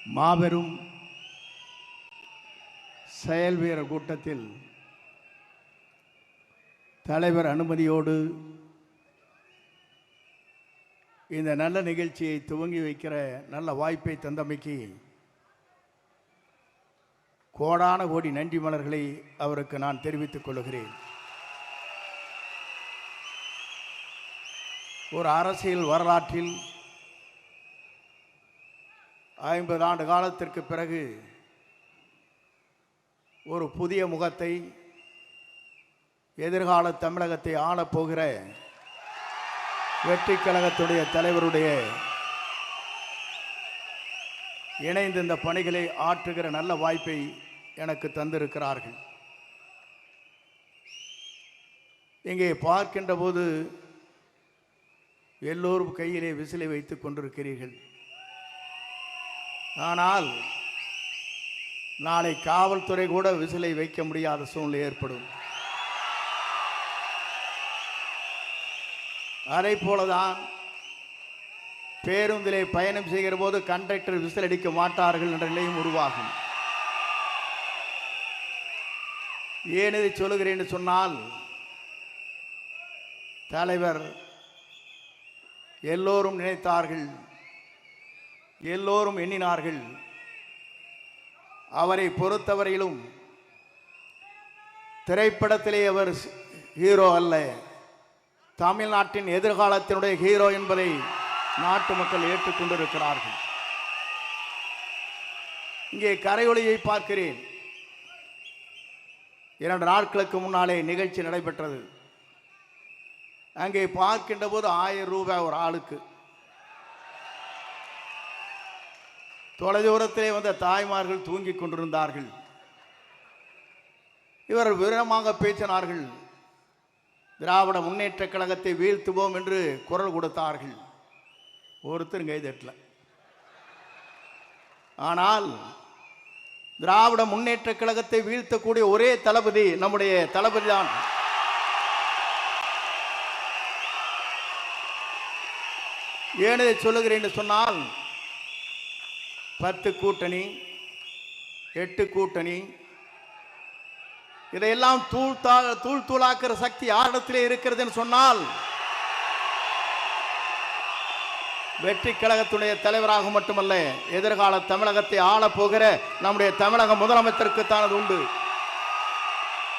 மாபெரும் செயல் வீரர் கூட்டத்தில் தலைவர் அனுமதியோடு இந்த நல்ல நிகழ்ச்சியை துவங்கி வைக்கிற நல்ல வாய்ப்பை தந்தமைக்கு கோடான கோடி நன்றி மலர்களை அவருக்கு நான் தெரிவித்துக் கொள்கிறேன். ஒரு அரசியல் வரலாற்றில் 50 ஆண்டு காலத்திற்கு பிறகு ஒரு புதிய முகத்தை எதிர்கால தமிழகத்தை ஆளப்போகிற வெற்றி கழகத்துடைய தலைவருடைய இணைந்து இந்த பணிகளை ஆற்றுகிற நல்ல வாய்ப்பை எனக்கு தந்திருக்கிறார்கள். இங்கே பார்க்கின்ற போது எல்லோரும் கையிலே விசிலை வைத்துக் கொண்டிருக்கிறீர்கள். ஆனால் நாளை காவல்துறை கூட விசிலை வைக்க முடியாத சூழ்நிலை ஏற்படும். அதை போலதான் பேருந்திலே பயணம் செய்கிற போது கண்டக்டர் விசில் அடிக்க மாட்டார்கள் என்ற நிலையும் உருவாகும். ஏன் இதை சொல்லுகிறேன் என்று சொன்னால், தலைவர் எல்லோரும் நினைத்தார்கள், எல்லோரும் எண்ணினார்கள். அவரை பொறுத்தவரையிலும் திரைப்படத்திலே அவர் ஹீரோ அல்ல, தமிழ்நாட்டின் எதிர்காலத்தினுடைய ஹீரோ என்பதை நாட்டு மக்கள் ஏற்றுக்கொண்டிருக்கிறார்கள். இங்கே கரையொலியை பார்க்கிறேன். 2 நாட்களுக்கு முன்னாலே நிகழ்ச்சி நடைபெற்றது. அங்கே பார்க்கின்ற போது 1000 ரூபாய் ஒரு ஆளுக்கு. தொலைதூரத்திலே வந்த தாய்மார்கள் தூங்கிக் கொண்டிருந்தார்கள். இவர் விவரமாக பேசினார்கள். திராவிட முன்னேற்ற கழகத்தை வீழ்த்துவோம் என்று குரல் கொடுத்தார்கள். ஒருத்தர் கைதட்டல. ஆனால் திராவிட முன்னேற்ற கழகத்தை வீழ்த்தக்கூடிய ஒரே தளபதி நம்முடைய தளபதி தான். ஏன் இதை சொல்லுகிறேன் என்று சொன்னால், 10 கூட்டணி 8 கூட்டணி இதையெல்லாம் தூள் தூளாக்குற சக்தி யாரிடத்திலே இருக்கிறது என்று சொன்னால், வெற்றி கழகத்துடைய தலைவராக மட்டுமல்ல, எதிர்கால தமிழகத்தை ஆளப்போகிற நம்முடைய தமிழக முதலமைச்சருக்கு தான் அது உண்டு.